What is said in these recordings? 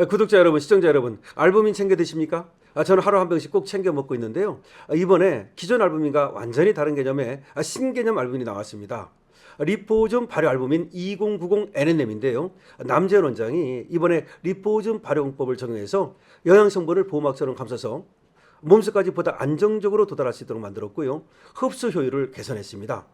구독자 여러분, 시청자 여러분, 알부민 챙겨 드십니까? 저는 하루 한 병씩 꼭 챙겨 먹고 있는데요. 이번에 기존 알부민과 완전히 다른 개념의 신개념 알부민이 나왔습니다. 리포즘 발효 알부민 2090 NNM인데요. 남재현 원장이 이번에 리포즘 발효법을 적용해서 영양 성분을 보호막처럼 감싸서 몸속까지 보다 안정적으로 도달할 수 있도록 만들었고요. 흡수 효율을 개선했습니다.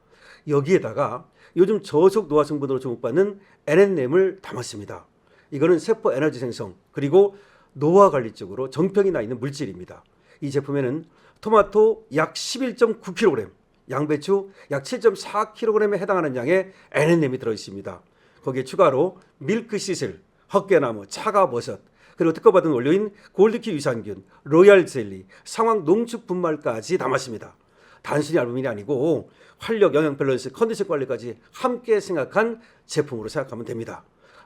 여기에다가 요즘 저속 노화 성분으로 주목받는 NNM을 담았습니다. 이거는 세포 에너지 생성 그리고 노화 관리 쪽으로 정평이 나 있는 물질입니다. 이 제품에는 토마토 약 11.9kg, 양배추 약 7.4kg에 해당하는 양의 NNM이 들어있습니다. 거기에 추가로 밀크 시슬, 헛개나무, 차가버섯, 그리고 특허받은 원료인 골드키 유산균, 로얄 젤리, 상황 농축 분말까지 담았습니다. 단순히 알부민이 아니고 활력, 영양 밸런스, 컨디션 관리까지 함께 생각한 제품으로 생각하면 됩니다.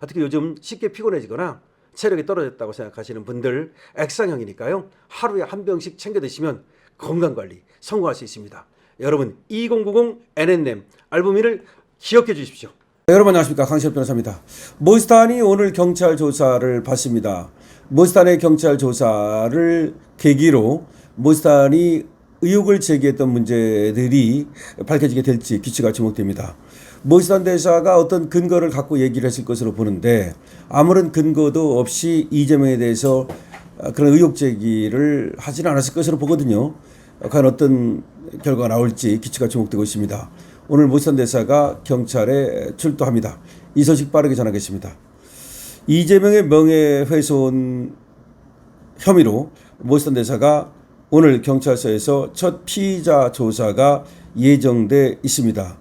특히 요즘 쉽게 피곤해지거나 체력이 떨어졌다고 생각하시는 분들 액상형이니까요. 하루에 한 병씩 챙겨 드시면 건강관리 성공할 수 있습니다. 여러분 2090 NNM 알부민을 기억해 주십시오. 여러분 안녕하십니까, 강시엽 변호사입니다. 모스탄이 오늘 경찰 조사를 받습니다. 모스탄의 경찰 조사를 계기로 모스탄이 의혹을 제기했던 문제들이 밝혀지게 될지 귀추가 주목됩니다. 모스탄 대사가 어떤 근거를 갖고 얘기를 했을 것으로 보는데 아무런 근거도 없이 이재명에 대해서 그런 의혹 제기를 하지는 않았을 것으로 보거든요. 과연 어떤 결과가 나올지 귀추가 주목되고 있습니다. 오늘 모스탄 대사가 경찰에 출두합니다. 이 소식 빠르게 전하겠습니다. 이재명의 명예훼손 혐의로 모스탄 대사가 오늘 경찰서에서 첫 피의자 조사가 예정돼 있습니다.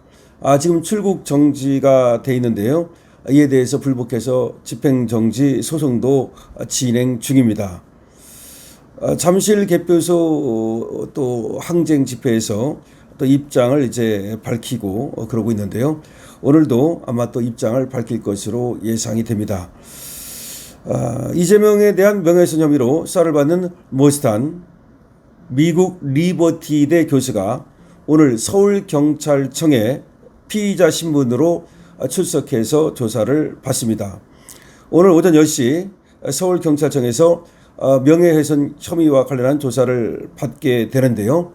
지금 출국 정지가 돼 있는데요. 이에 대해서 불복해서 집행정지 소송도 진행 중입니다. 잠실 개표소 또 항쟁 집회에서 또 입장을 이제 밝히고 그러고 있는데요. 오늘도 아마 또 입장을 밝힐 것으로 예상이 됩니다. 이재명에 대한 명예훼손 혐의로 수사를 받는 모스탄 미국 리버티대 교수가 오늘 서울경찰청에 피의자 신분으로 출석해서 조사를 받습니다. 오늘 오전 10시 서울경찰청에서 명예훼손 혐의와 관련한 조사를 받게 되는데요.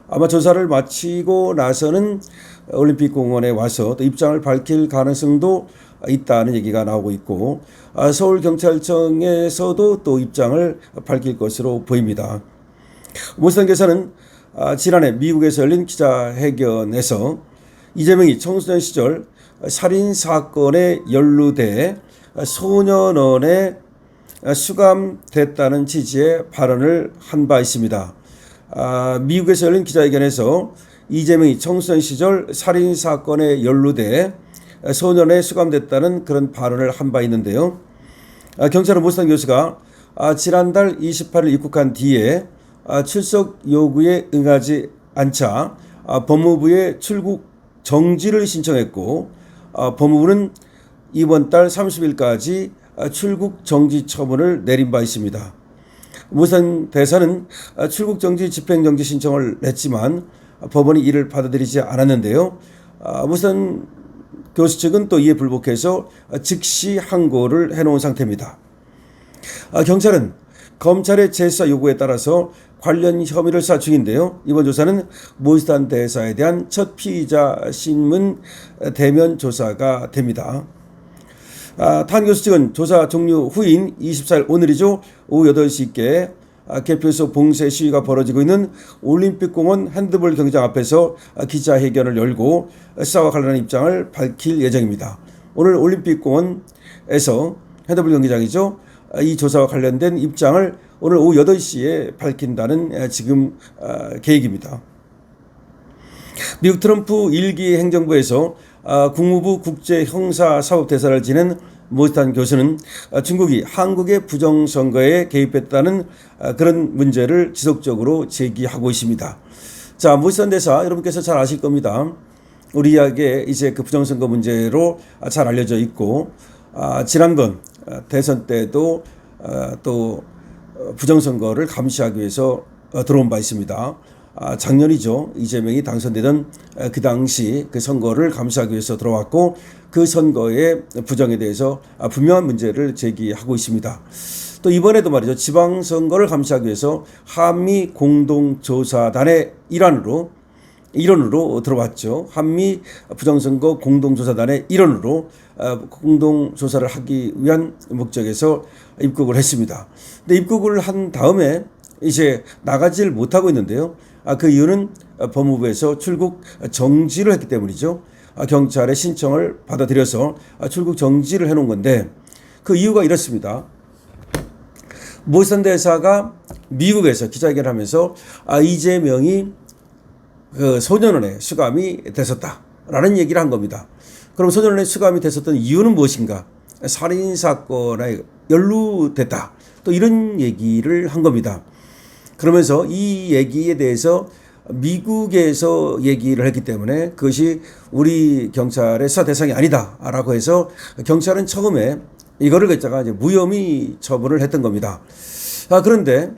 아마 조사를 마치고 나서는 올림픽공원에 와서 또 입장을 밝힐 가능성도 있다는 얘기가 나오고 있고 서울경찰청에서도 또 입장을 밝힐 것으로 보입니다. 모스탄 교사는 지난해 미국에서 열린 기자회견에서 이재명이 청소년 시절 살인사건에 연루돼 소년원에 수감됐다는 취지의 발언을 한 바 있습니다. 미국에서 열린 기자회견에서 이재명이 청소년 시절 살인사건에 연루돼 소년에 수감됐다는 그런 발언을 한 바 있는데요. 경찰은 모스탄 교수가 지난달 28일 입국한 뒤에 출석 요구에 응하지 않자 법무부에 출국 정지를 신청했고 법무부는 이번 달 30일까지 출국 정지 처분을 내린 바 있습니다. 모스탄 대사는 출국 정지 집행정지 신청을 냈지만 법원이 이를 받아들이지 않았는데요. 모스탄 교수 측은 또 이에 불복해서 즉시 항고를 해놓은 상태입니다. 경찰은 검찰의 재수사 요구에 따라서 관련 혐의를 수사 중인데요. 이번 조사는 모스탄 대사에 대한 첫 피의자 신문 대면 조사가 됩니다. 탄 교수 측은 조사 종료 후인 24일 오늘이죠. 오후 8시께 개표소 봉쇄 시위가 벌어지고 있는 올림픽공원 핸드볼 경기장 앞에서 기자회견을 열고 수사와 관련한 입장을 밝힐 예정입니다. 오늘 올림픽공원에서 핸드볼 경기장이죠. 이 조사와 관련된 입장을 오늘 오후 8시에 밝힌다는 지금 계획입니다. 미국 트럼프 1기 행정부에서 국무부 국제형사사업대사를 지낸 모스탄 교수는 중국이 한국의 부정선거에 개입했다는 그런 문제를 지속적으로 제기하고 있습니다. 자, 모스탄 대사 여러분께서 잘 아실 겁니다. 우리에게 이제 그 부정선거 문제로 잘 알려져 있고 지난번 대선 때도 또 부정선거를 감시하기 위해서 들어온 바 있습니다. 작년이죠. 이재명이 당선되던 그 당시 그 선거를 감시하기 위해서 들어왔고 그 선거의 부정에 대해서 분명한 문제를 제기하고 있습니다. 또 이번에도 말이죠. 지방선거를 감시하기 위해서 한미 공동조사단의 일원으로 들어왔죠. 한미 부정선거 공동조사단의 일원으로 공동조사를 하기 위한 목적에서 입국을 했습니다. 근데 입국을 한 다음에 이제 나가지를 못하고 있는데요. 그 이유는 법무부에서 출국 정지를 했기 때문이죠. 경찰의 신청을 받아들여서 출국 정지를 해놓은 건데 그 이유가 이렇습니다. 모선 대사가 미국에서 기자회견을 하면서 이재명이 그 소년원에 수감이 됐었다라는 얘기를 한 겁니다. 그럼 소년원에 수감이 됐었던 이유는 무엇인가? 살인사건에 연루됐다. 또 이런 얘기를 한 겁니다. 그러면서 이 얘기에 대해서 미국에서 얘기를 했기 때문에 그것이 우리 경찰의 수사 대상이 아니다라고 해서 경찰은 처음에 이거를 갖다가 이제 무혐의 처분을 했던 겁니다. 그런데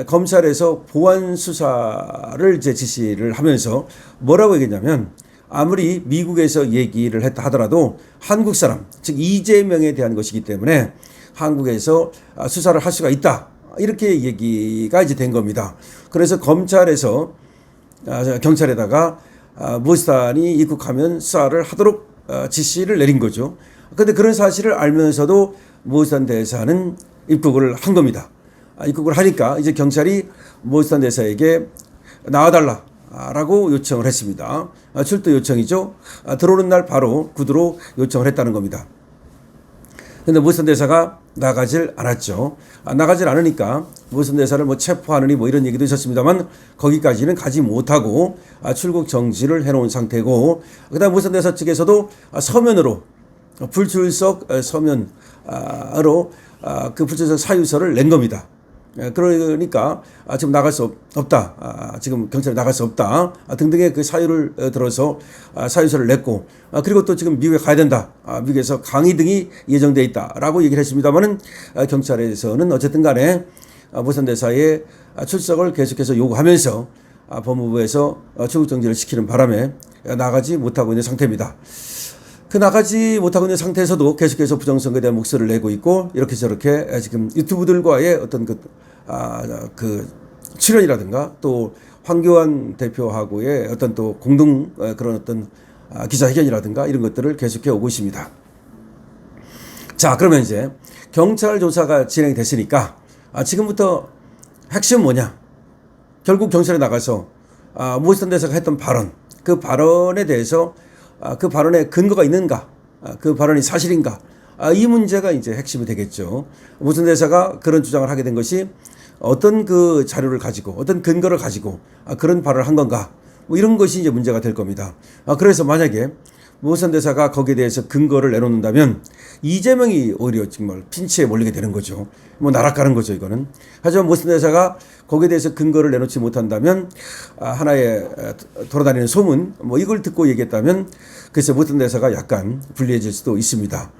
검찰에서 보완 수사를 이제 지시를 하면서 뭐라고 얘기했냐면 아무리 미국에서 얘기를 했다 하더라도 한국 사람, 즉 이재명에 대한 것이기 때문에 한국에서 수사를 할 수가 있다. 이렇게 얘기가 이제 된 겁니다. 그래서 검찰에서 경찰에다가 모스탄이 입국하면 수사를 하도록 지시를 내린 거죠. 그런데 그런 사실을 알면서도 모스탄 대사는 입국을 한 겁니다. 입국을 하니까 이제 경찰이 모스탄 대사에게 나와달라라고 요청을 했습니다. 출두 요청이죠. 들어오는 날 바로 구두로 요청을 했다는 겁니다. 그런데 모스탄 대사가 나가질 않았죠. 나가질 않으니까 모스탄 대사를 뭐 체포하느니 뭐 이런 얘기도 있었습니다만 거기까지는 가지 못하고 출국 정지를 해놓은 상태고 그다음 모스탄 대사 측에서도 서면으로 불출석 서면으로 그 불출석 사유서를 낸 겁니다. 그러니까 지금 나갈 수 없다. 지금 경찰에 나갈 수 없다. 등등의 그 사유를 들어서 사유서를 냈고 그리고 또 지금 미국에 가야 된다. 미국에서 강의 등이 예정돼 있다라고 얘기를 했습니다만은 경찰에서는 어쨌든 간에 모선 대사의 출석을 계속해서 요구하면서 법무부에서 출국 정지를 시키는 바람에 나가지 못하고 있는 상태입니다. 그 나가지 못하고 있는 상태에서도 계속해서 부정선거에 대한 목소리를 내고 있고 이렇게 저렇게 지금 유튜브들과의 어떤 그 출연이라든가 또 황교안 대표하고의 어떤 또 공동 그런 어떤 기자회견이라든가 이런 것들을 계속해 오고 있습니다. 자, 그러면 이제 경찰 조사가 진행됐으니까 지금부터 핵심은 뭐냐? 결국 경찰에 나가서 모스탄 대사가 했던 발언, 그 발언에 대해서 그 발언에 근거가 있는가? 그 발언이 사실인가? 이 문제가 이제 핵심이 되겠죠. 모스탄 대사가 그런 주장을 하게 된 것이 어떤 그 자료를 가지고 어떤 근거를 가지고 그런 발언을 한 건가? 뭐 이런 것이 이제 문제가 될 겁니다. 그래서 만약에 모스탄 대사가 거기에 대해서 근거를 내놓는다면 이재명이 오히려 정말 핀치에 몰리게 되는 거죠. 뭐 나락가는 거죠, 이거는. 하지만 모스탄 대사가 거기에 대해서 근거를 내놓지 못한다면 하나의 돌아다니는 소문 뭐 이걸 듣고 얘기했다면 그래서 모스탄 대사가 약간 불리해질 수도 있습니다.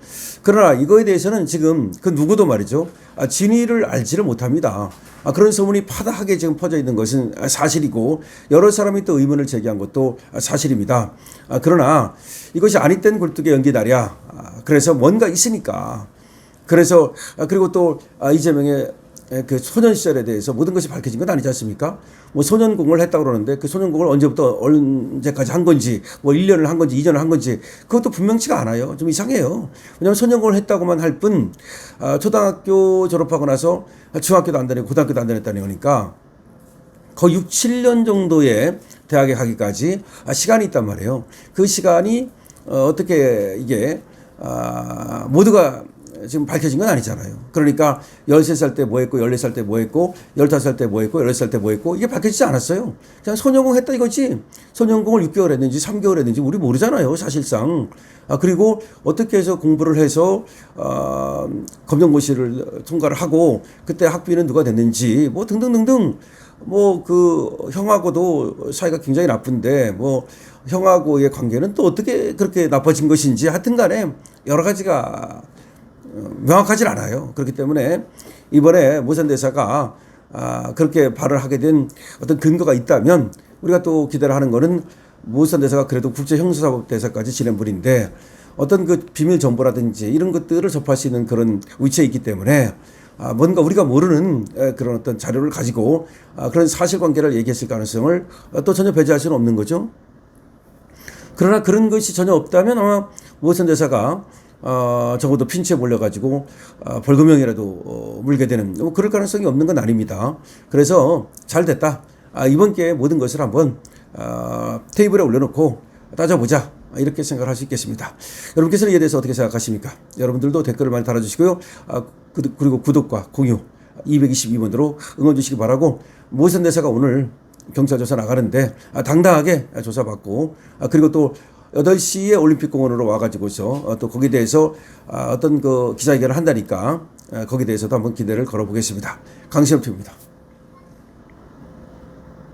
그러나 이거에 대해서는 지금 그 누구도 말이죠. 진위를 알지를 못합니다. 그런 소문이 파다하게 지금 퍼져 있는 것은 사실이고 여러 사람이 또 의문을 제기한 것도 사실입니다. 그러나 이것이 아니 땐 굴뚝에 연기나랴. 그래서 뭔가 있으니까. 그래서 그리고 또 이재명의 그 소년 시절에 대해서 모든 것이 밝혀진 건 아니지 않습니까? 뭐 소년공을 했다고 그러는데 그 소년공을 언제부터 언제까지 한 건지 뭐 1년을 한 건지 2년을 한 건지 그것도 분명치가 않아요. 좀 이상해요. 왜냐하면 소년공을 했다고만 할 뿐 초등학교 졸업하고 나서 중학교도 안 다니고 고등학교도 안 다녔다는 거니까 거의 6, 7년 정도의 대학에 가기까지 시간이 있단 말이에요. 그 시간이 어떻게 이게 모두가 지금 밝혀진 건 아니잖아요. 그러니까 13살 때 뭐 했고 14살 때 뭐 했고 15살 때 뭐 했고 16살 때 뭐 했고 이게 밝혀지지 않았어요. 그냥 소년공 했다 이거지. 소년공을 6개월 했는지 3개월 했는지 우리 모르잖아요. 사실상. 그리고 어떻게 해서 공부를 해서 검정고시를 통과를 하고 그때 학비는 누가 됐는지 뭐 등등등등 뭐 그 형하고도 사이가 굉장히 나쁜데 뭐 형하고의 관계는 또 어떻게 그렇게 나빠진 것인지 하여튼 간에 여러 가지가 명확하진 않아요. 그렇기 때문에 이번에 모선 대사가 그렇게 발언하게 된 어떤 근거가 있다면 우리가 또 기대를 하는 거는 모선 대사가 그래도 국제형사사법 대사까지 지낸 분인데 어떤 그 비밀 정보라든지 이런 것들을 접할 수 있는 그런 위치에 있기 때문에 뭔가 우리가 모르는 그런 어떤 자료를 가지고 그런 사실관계를 얘기했을 가능성을 또 전혀 배제할 수는 없는 거죠. 그러나 그런 것이 전혀 없다면 아마 모선 대사가 적어도 핀치에 몰려가지고 벌금형이라도 물게 되는 그럴 가능성이 없는 건 아닙니다. 그래서 잘 됐다. 이번 기회에 모든 것을 한번 테이블에 올려놓고 따져보자. 이렇게 생각할 수 있겠습니다. 여러분께서는 이에 대해서 어떻게 생각하십니까? 여러분들도 댓글을 많이 달아주시고요. 그리고 구독과 공유 222번으로 응원 주시기 바라고 모선 대사가 오늘 경찰 조사 나가는데 당당하게 조사받고 그리고 또 8시에 올림픽공원으로 와가지고서 또 거기에 대해서 어떤 그 기자회견을 한다니까 거기에 대해서도 한번 기대를 걸어보겠습니다. 강신업 TV입니다.